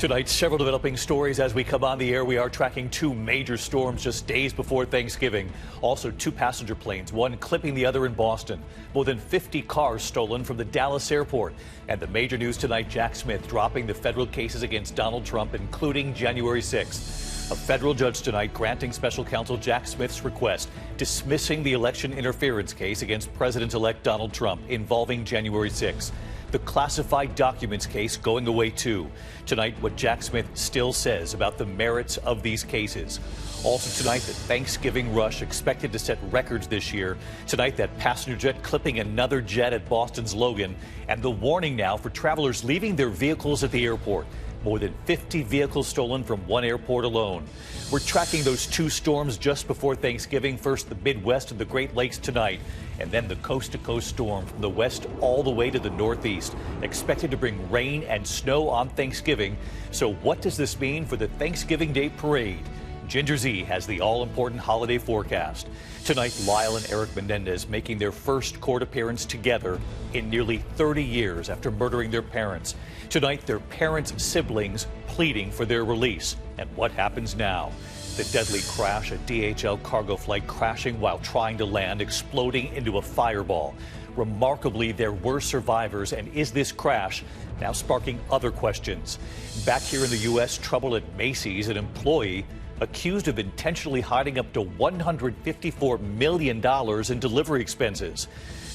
Tonight, several developing stories as we come on the air. We are tracking two major storms just days before Thanksgiving. Also, two passenger planes, one clipping the other in Boston. More than 50 cars stolen from the Dallas airport. And the major news tonight, Jack Smith dropping the federal cases against Donald Trump, including January 6th. A federal judge tonight granting Special Counsel Jack Smith's request, dismissing the election interference case against President-elect Donald Trump involving January 6th. The classified documents case going away too. Tonight, what Jack Smith still says about the merits of these cases. Also tonight, the Thanksgiving rush expected to set records this year. Tonight, that passenger jet clipping another jet at Boston's Logan. And the warning now for travelers leaving their vehicles at the airport. More than 50 vehicles stolen from one airport alone. We're tracking those two storms just before Thanksgiving. First, the Midwest and the Great Lakes tonight, and then the coast-to-coast storm from the west all the way to the northeast, expected to bring rain and snow on Thanksgiving. So what does this mean for the Thanksgiving Day parade? Ginger Zee has the all-important holiday forecast. Tonight, Lyle and Eric Menendez making their first court appearance together in nearly 30 years after murdering their parents. Tonight, their parents' siblings pleading for their release. And what happens now? The deadly crash, a DHL cargo flight crashing while trying to land, exploding into a fireball. Remarkably, there were survivors, and is this crash now sparking other questions? Back here in the U.S., trouble at Macy's, an employee accused of intentionally hiding up to $154 million in delivery expenses.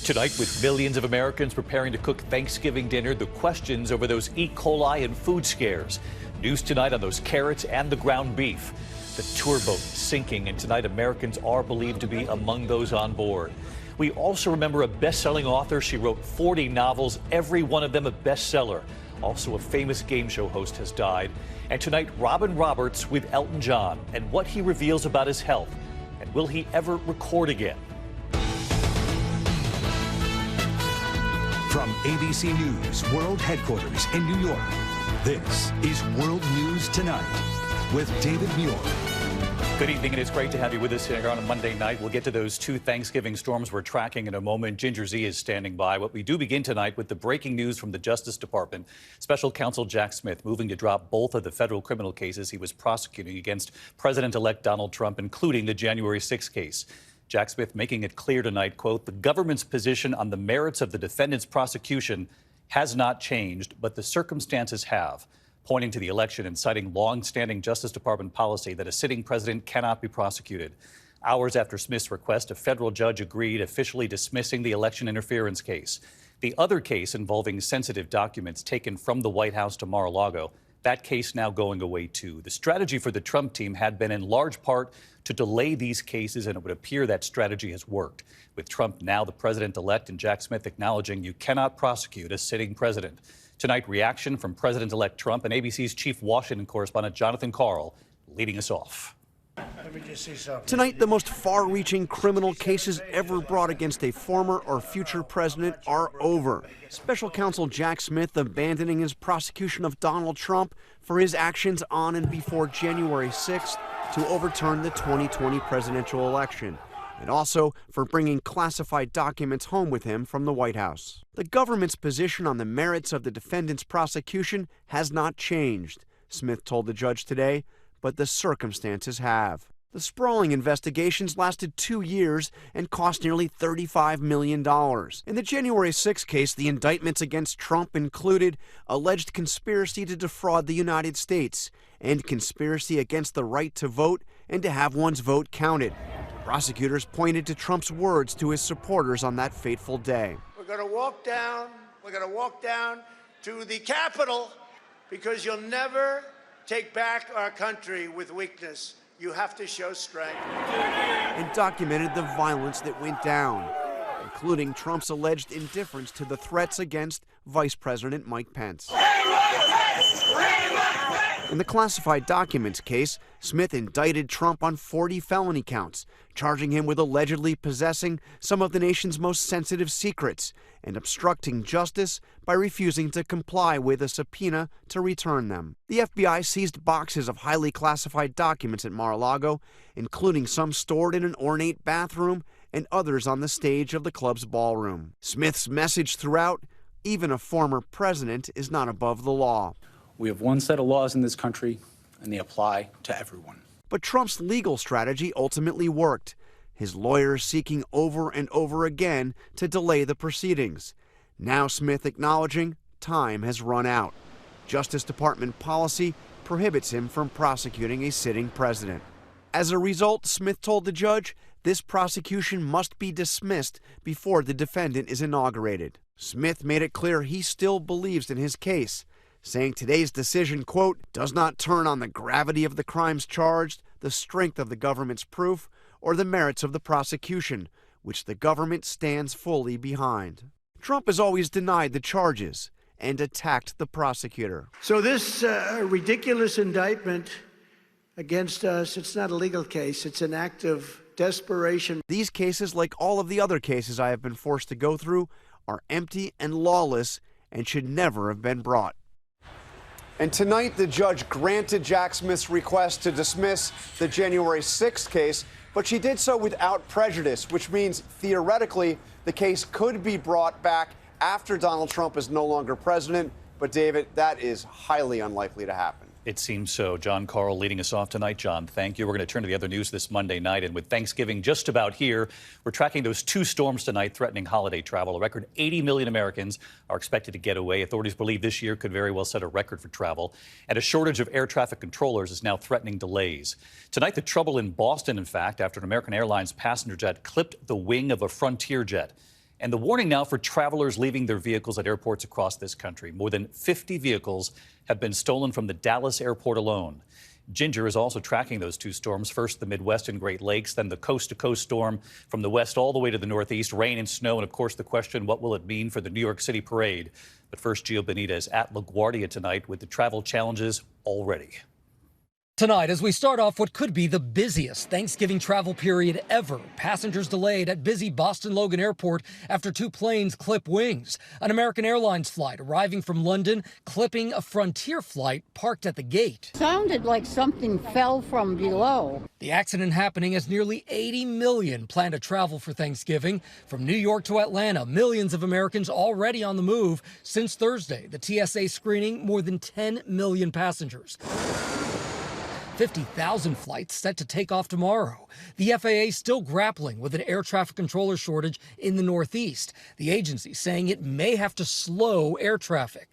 Tonight, with millions of Americans preparing to cook Thanksgiving dinner, the questions over those E. coli and food scares. News tonight on those carrots and the ground beef. The tour boat sinking, and tonight Americans are believed to be among those on board. We also remember a best-selling author. She wrote 40 novels, every one of them a bestseller. Also, a famous game show host has died. And tonight, Robin Roberts with Elton John and what he reveals about his health. And will he ever record again? From ABC News World Headquarters in New York, this is World News Tonight with David Muir. Good evening, and it's great to have you with us here on a Monday night. We'll get to those two Thanksgiving storms we're tracking in a moment. Ginger Zee is standing by. What we do begin tonight with the breaking news from the Justice Department. Special Counsel Jack Smith moving to drop both of the federal criminal cases he was prosecuting against President-elect Donald Trump, including the January 6th case. Jack Smith making it clear tonight, quote, the government's position on the merits of the defendant's prosecution has not changed, but the circumstances have, pointing to the election and citing long-standing Justice Department policy that a sitting president cannot be prosecuted. Hours after Smith's request, a federal judge agreed, officially dismissing the election interference case. The other case involving sensitive documents taken from the White House to Mar-a-Lago, that case now going away too. The strategy for the Trump team had been in large part to delay these cases, and it would appear that strategy has worked. With Trump now the president-elect and Jack Smith acknowledging you cannot prosecute a sitting president. Tonight, reaction from President-elect Trump and ABC's chief Washington correspondent Jon Karl leading us off. Let me just say something. Tonight, the most far-reaching criminal cases ever brought against a former or future president are over. Special Counsel Jack Smith abandoning his prosecution of Donald Trump for his actions on and before January 6th to overturn the 2020 presidential election, and also for bringing classified documents home with him from the White House. The government's position on the merits of the defendant's prosecution has not changed, Smith told the judge today, but the circumstances have. The sprawling investigations lasted 2 years and cost nearly $35 million. In the January 6 case, the indictments against Trump included alleged conspiracy to defraud the United States and conspiracy against the right to vote and to have one's vote counted. Prosecutors pointed to Trump's words to his supporters on that fateful day. We're going to walk down to the Capitol because you'll never take back our country with weakness. You have to show strength. And documented the violence that went down, including Trump's alleged indifference to the threats against Vice President Mike Pence. In the classified documents case, Smith indicted Trump on 40 felony counts, charging him with allegedly possessing some of the nation's most sensitive secrets and obstructing justice by refusing to comply with a subpoena to return them. The FBI seized boxes of highly classified documents at Mar-a-Lago, including some stored in an ornate bathroom and others on the stage of the club's ballroom. Smith's message throughout, even a former president is not above the law. We have one set of laws in this country, and they apply to everyone. But Trump's legal strategy ultimately worked, his lawyers seeking over and over again to delay the proceedings. Now Smith acknowledging time has run out. Justice Department policy prohibits him from prosecuting a sitting president. As a result, Smith told the judge, this prosecution must be dismissed before the defendant is inaugurated. Smith made it clear he still believes in his case, saying today's decision, quote, does not turn on the gravity of the crimes charged, the strength of the government's proof, or the merits of the prosecution, which the government stands fully behind. Trump has always denied the charges and attacked the prosecutor. So this ridiculous indictment against us, it's not a legal case. It's an act of desperation. These cases, like all of the other cases I have been forced to go through, are empty and lawless and should never have been brought. And tonight, the judge granted Jack Smith's request to dismiss the January 6th case, but she did so without prejudice, which means theoretically the case could be brought back after Donald Trump is no longer president. But, David, that is highly unlikely to happen. It seems so. Jon Karl leading us off tonight. Jon, thank you. We're going to turn to the other news this Monday night. And with Thanksgiving just about here, we're tracking those two storms tonight threatening holiday travel. A record 80 million Americans are expected to get away. Authorities believe this year could very well set a record for travel. And a shortage of air traffic controllers is now threatening delays. Tonight, the trouble in Boston, in fact, after an American Airlines passenger jet clipped the wing of a Frontier jet. And the warning now for travelers leaving their vehicles at airports across this country. More than 50 vehicles have been stolen from the Dallas airport alone. Ginger is also tracking those two storms. First, the Midwest and Great Lakes, then the coast-to-coast storm from the west all the way to the northeast, rain and snow, and, of course, the question, what will it mean for the New York City parade? But first, Gio Benitez at LaGuardia tonight with the travel challenges already. Tonight, as we start off what could be the busiest Thanksgiving travel period ever, passengers delayed at busy Boston Logan Airport after two planes clip wings. An American Airlines flight arriving from London, clipping a Frontier flight parked at the gate. Sounded like something fell from below. The accident happening as nearly 80 million plan to travel for Thanksgiving. From New York to Atlanta, millions of Americans already on the move. Since Thursday, the TSA screening more than 10 million passengers. 50,000 flights set to take off tomorrow. The FAA still grappling with an air traffic controller shortage in the Northeast. The agency saying it may have to slow air traffic.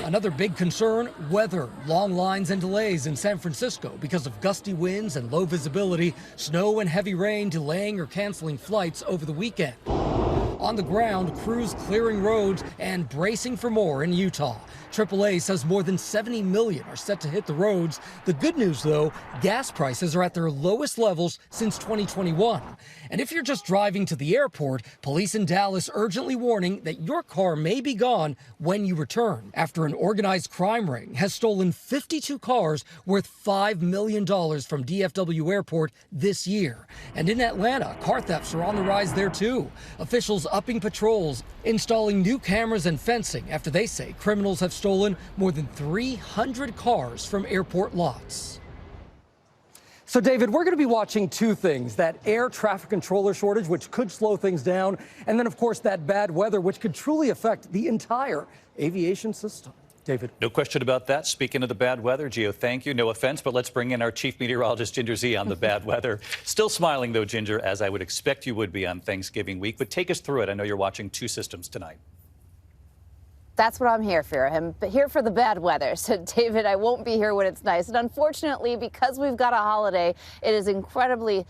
Another big concern, weather. Long lines and delays in San Francisco because of gusty winds and low visibility. Snow and heavy rain delaying or canceling flights over the weekend. On the ground, crews clearing roads and bracing for more in Utah. AAA says more than 70 million are set to hit the roads. The good news, though, gas prices are at their lowest levels since 2021. And if you're just driving to the airport, police in Dallas urgently warning that your car may be gone when you return after an organized crime ring has stolen 52 cars worth $5 million from DFW Airport this year. And in Atlanta, car thefts are on the rise there, too. Officials upping patrols, installing new cameras and fencing after they say criminals have stolen more than 300 cars from airport lots. So, David, we're going to be watching two things, that air traffic controller shortage, which could slow things down, and then, of course, that bad weather, which could truly affect the entire aviation system. David. No question about that. Speaking of the bad weather, Gio, thank you. No offense, but let's bring in our chief meteorologist, Ginger Zee, on the bad weather. Still smiling, though, Ginger, as I would expect you would be on Thanksgiving week. But take us through it. I know you're watching two systems tonight. That's what I'm here for. I'm here for the bad weather. So, David, I won't be here when it's nice. And unfortunately, because we've got a holiday, it is incredibly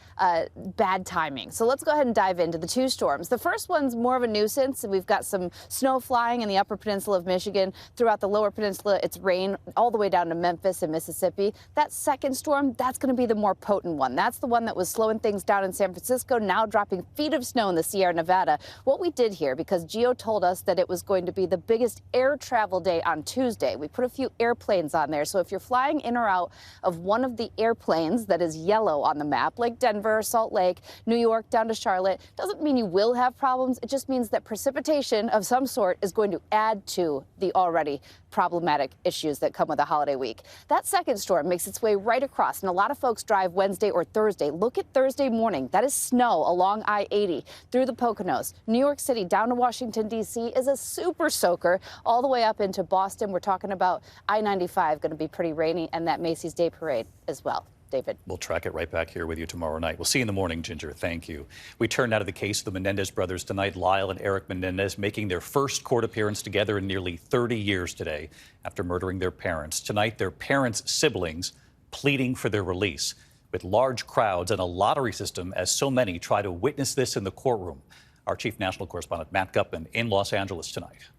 bad timing. So let's go ahead and dive into the two storms. The first one's more of a nuisance. We've got some snow flying in the upper peninsula of Michigan. Throughout the lower peninsula, it's rain all the way down to Memphis and Mississippi. That second storm, that's going to be the more potent one. That's the one that was slowing things down in San Francisco, now dropping feet of snow in the Sierra Nevada. What we did here, because Gio told us that it was going to be the biggest air travel day on Tuesday. We put a few airplanes on there. So if you're flying in or out of one of the airplanes that is yellow on the map, like Denver, Salt Lake, New York, down to Charlotte, doesn't mean you will have problems. It just means that precipitation of some sort is going to add to the already problematic issues that come with a holiday week. That second storm makes its way right across, and a lot of folks drive Wednesday or Thursday. Look at Thursday morning. That is snow along I-80 through the Poconos. New York City down to Washington, D.C. is a super soaker. all the way up into Boston. We're talking about I-95 going to be pretty rainy, and that Macy's Day Parade as well. David. We'll track it right back here with you tomorrow night. We'll see you in the morning, Ginger. Thank you. We turn now to the case of the Menendez brothers tonight. Lyle and Eric Menendez making their first court appearance together in nearly 30 years today after murdering their parents. Tonight, their parents' siblings pleading for their release, with large crowds and a lottery system as so many try to witness this in the courtroom. Our chief national correspondent, Matt Gutman, in Los Angeles tonight.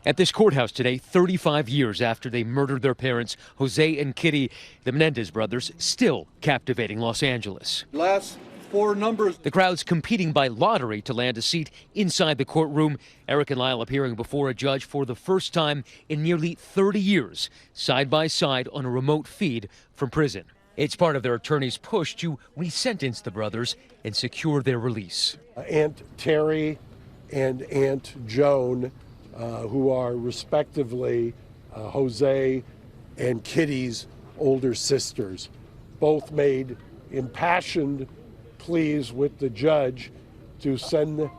At this courthouse today, 35 years after they murdered their parents, Jose and Kitty, the Menendez brothers, still captivating Los Angeles. Last four numbers. The crowd's competing by lottery to land a seat inside the courtroom. Eric and Lyle appearing before a judge for the first time in nearly 30 years, side by side on a remote feed from prison. It's part of their attorney's push to resentence the brothers and secure their release. Aunt Terry and Aunt Joan, who are respectively Jose and Kitty's older sisters, both made impassioned pleas with the judge to send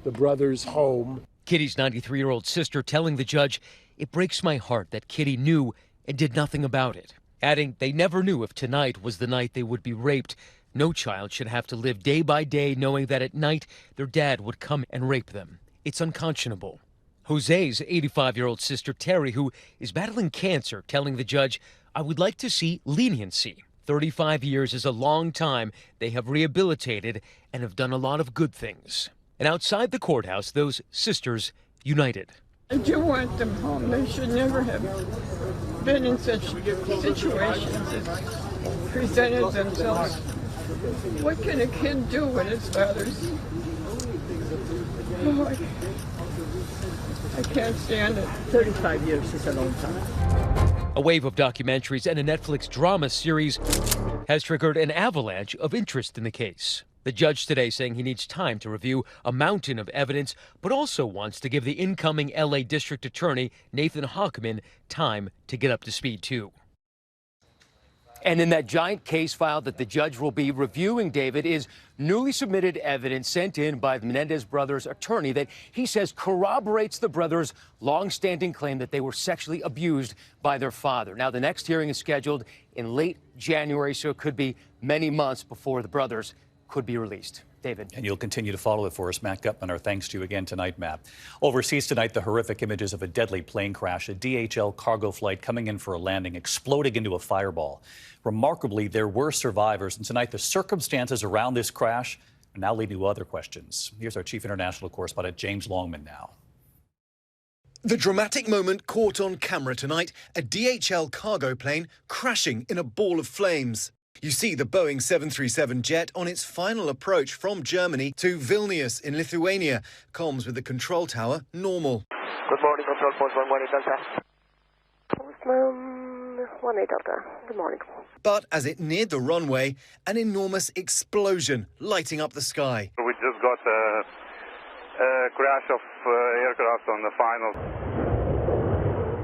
the brothers home. Kitty's 93-year-old sister telling the judge, "It breaks my heart that Kitty knew and did nothing about it," adding they never knew if tonight was the night they would be raped. No child should have to live day by day knowing that at night their dad would come and rape them. It's unconscionable. Jose's 85-year-old sister, Terry, who is battling cancer, telling the judge, "I would like to see leniency. 35 years is a long time. They have rehabilitated and have done a lot of good things." And outside the courthouse, those sisters united. I do want them home. They should never have been in such situations and presented themselves. What can a kid do when his father's... Oh, I can't stand it. 35 years is a long time. A wave of documentaries and a Netflix drama series has triggered an avalanche of interest in the case. The judge today saying he needs time to review a mountain of evidence, but also wants to give the incoming L.A. District Attorney, Nathan Hochman, time to get up to speed, too. And in that giant case file that the judge will be reviewing, David, is newly submitted evidence sent in by the Menendez brothers' attorney that he says corroborates the brothers' long-standing claim that they were sexually abused by their father. Now, the next hearing is scheduled in late January, so it could be many months before the brothers could be released. David. And you'll continue to follow it for us, Matt Gutman. Our thanks to you again tonight, Matt. Overseas tonight, the horrific images of a deadly plane crash, a DHL cargo flight coming in for a landing, exploding into a fireball. Remarkably, there were survivors, and tonight the circumstances around this crash are now leading to other questions. Here's our chief international correspondent, James Longman, now. The dramatic moment caught on camera tonight, a DHL cargo plane crashing in a ball of flames. You see the Boeing 737 jet on its final approach from Germany to Vilnius in Lithuania. Comms with the control tower normal. Good morning, control point 18 Delta. Postman 18 Delta, good morning. But as it neared the runway, an enormous explosion lighting up the sky. We just got a crash of aircraft on the final.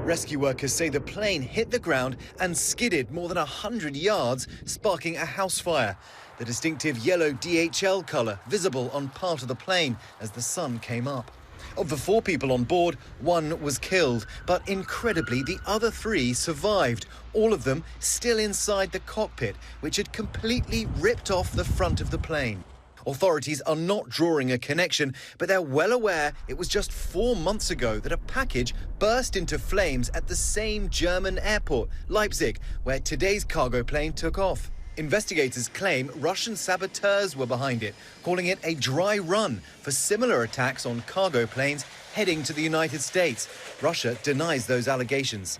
Rescue workers say the plane hit the ground and skidded more than 100 yards, sparking a house fire. The distinctive yellow DHL colour visible on part of the plane as the sun came up. Of the 4 people on board, 1 was killed, but incredibly the other 3 survived, all of them still inside the cockpit, which had completely ripped off the front of the plane. Authorities are not drawing a connection, but they're well aware it was just 4 months ago that a package burst into flames at the same German airport, Leipzig, where today's cargo plane took off. Investigators claim Russian saboteurs were behind it, calling it a dry run for similar attacks on cargo planes heading to the United States. Russia denies those allegations.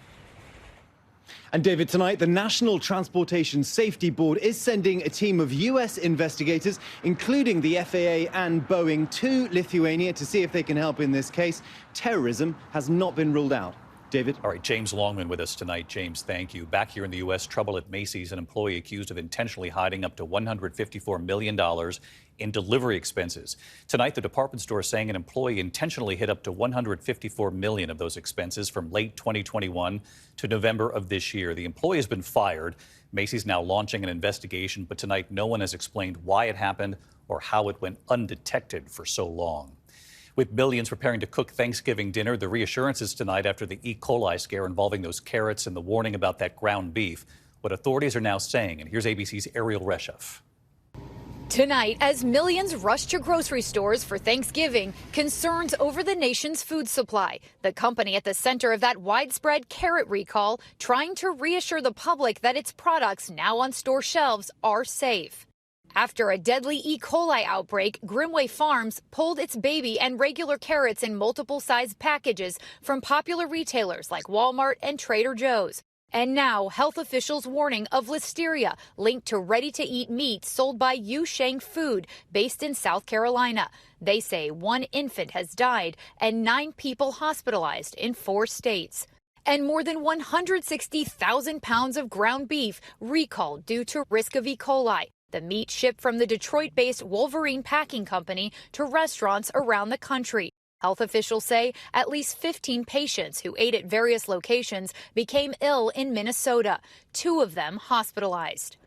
And David, tonight, the National Transportation Safety Board is sending a team of U.S. investigators, including the FAA and Boeing, to Lithuania to see if they can help in this case. Terrorism has not been ruled out. David? All right, James Longman with us tonight. James, thank you. Back here in the U.S., trouble at Macy's. An employee accused of intentionally hiding up to $154 million in delivery expenses. Tonight, the department store is saying an employee intentionally hid up to $154 million of those expenses from late 2021 to November of this year. The employee has been fired. Macy's now launching an investigation, but tonight no one has explained why it happened or how it went undetected for so long. With millions preparing to cook Thanksgiving dinner, the reassurances tonight after the E. coli scare involving those carrots and the warning about that ground beef. What authorities are now saying, and here's ABC's Ariel Reshef. Tonight, as millions rush to grocery stores for Thanksgiving, concerns over the nation's food supply. The company at the center of that widespread carrot recall trying to reassure the public that its products now on store shelves are safe. After a deadly E. coli outbreak, Grimway Farms pulled its baby and regular carrots in multiple size packages from popular retailers like Walmart and Trader Joe's. And now, health officials warning of listeria linked to ready-to-eat meat sold by Yusheng Food, based in South Carolina. They say one infant has died and 9 people hospitalized in 4 states. And more than 160,000 pounds of ground beef recalled due to risk of E. coli. The meat shipped from the Detroit-based Wolverine Packing Company to restaurants around the country. Health officials say at least 15 patients who ate at various locations became ill in Minnesota, 2 of them hospitalized.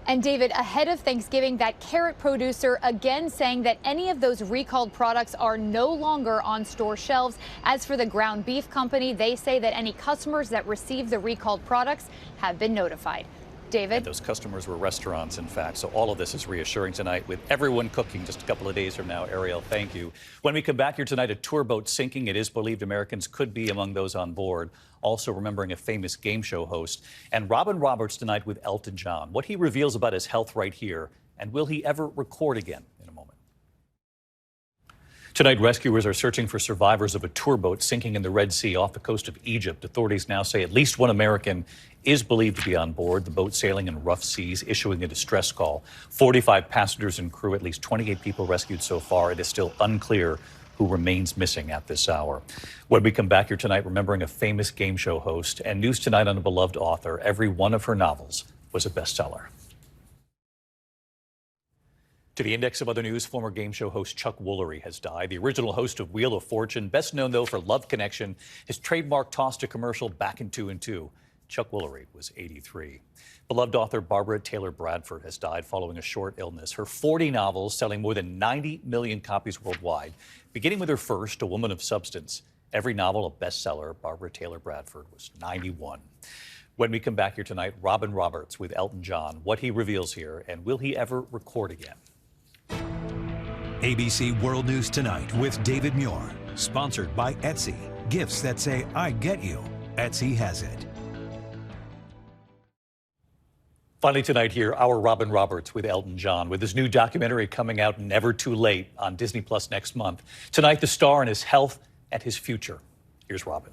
And David, ahead of Thanksgiving, that carrot producer again saying that any of those recalled products are no longer on store shelves. As for the ground beef company, they say that any customers that receive the recalled products have been notified. David? And those customers were restaurants, in fact. So all of this is reassuring tonight with everyone cooking just a couple of days from now. Ariel, thank you. When we come back here tonight, a tour boat sinking. It is believed Americans could be among those on board. Also remembering a famous game show host. And Robin Roberts tonight with Elton John. What he reveals about his health right here. And will he ever record again? In a moment. Tonight, rescuers are searching for survivors of a tour boat sinking in the Red Sea off the coast of Egypt. Authorities now say at least one American is believed to be on board. The boat sailing in rough seas, issuing a distress call. 45 passengers and crew, at least 28 people rescued so far. It is still unclear who remains missing at this hour. When we come back here tonight, remembering a famous game show host, and news tonight on a beloved author. Every one of her novels was a bestseller. To the index of other news, former game show host Chuck Woolery has died. The original host of Wheel of Fortune, best known, though, for Love Connection, his trademark tossed to commercial back in 2 and 2. Chuck Woolery was 83. Beloved author Barbara Taylor Bradford has died following a short illness. Her 40 novels selling more than 90 million copies worldwide. Beginning with her first, A Woman of Substance. Every novel a bestseller, Barbara Taylor Bradford was 91. When we come back here tonight, Robin Roberts with Elton John. What he reveals here, and will he ever record again? ABC World News Tonight with David Muir. Sponsored by Etsy. Gifts that say, I get you. Etsy has it. Finally tonight here, our Robin Roberts with Elton John, with his new documentary coming out Never Too Late on Disney Plus next month. Tonight, the star in his health and his future. Here's Robin.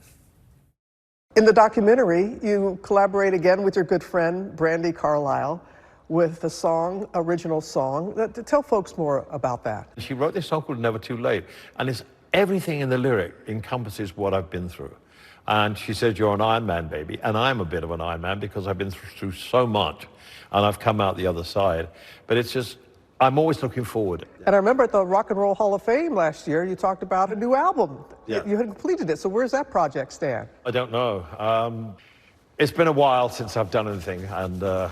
In the documentary, you collaborate again with your good friend, Brandy Carlisle, with the song, original song. Tell folks more about that. She wrote this song called Never Too Late, and it's everything in the lyric encompasses what I've been through. And she said, you're an Iron Man, baby. And I'm a bit of an Iron Man because I've been through so much, and I've come out the other side. But it's just, I'm always looking forward. And I remember at the Rock and Roll Hall of Fame last year, you talked about a new album. Yeah. You had completed it. So where's that project stand? I don't know. It's been a while since I've done anything, and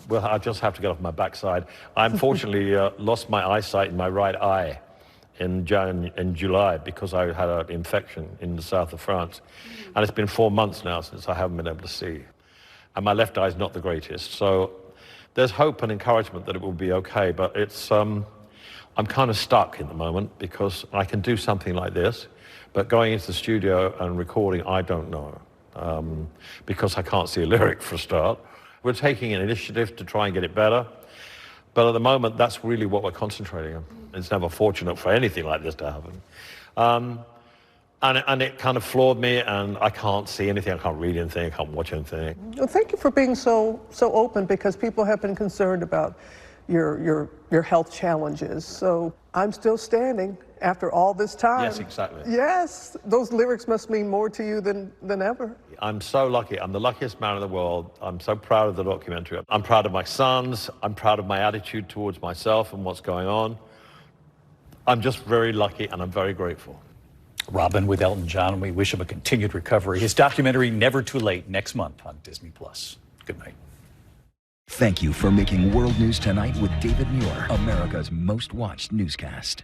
well, I just have to get off my backside. I unfortunately lost my eyesight in my right eye in July because I had an infection in the south of France. And it's been 4 months now since I haven't been able to see. And my left eye is not the greatest. So there's hope and encouragement that it will be okay, but it's, I'm kind of stuck at the moment because I can do something like this, but going into the studio and recording, I don't know, because I can't see a lyric for a start. We're taking an initiative to try and get it better, but at the moment, that's really what we're concentrating on. It's never fortunate for anything like this to happen. And it kind of floored me, and I can't see anything, I can't read anything, I can't watch anything. Well, thank you for being so open, because people have been concerned about your health challenges. So I'm still standing after all this time. Yes, exactly. Yes, those lyrics must mean more to you than ever. I'm so lucky. I'm the luckiest man in the world. I'm so proud of the documentary. I'm proud of my sons. I'm proud of my attitude towards myself and what's going on. I'm just very lucky, and I'm very grateful. Robin with Elton John. We wish him a continued recovery. His documentary, Never Too Late, next month on Disney Plus. Good night. Thank you for making World News Tonight with David Muir, America's most watched newscast.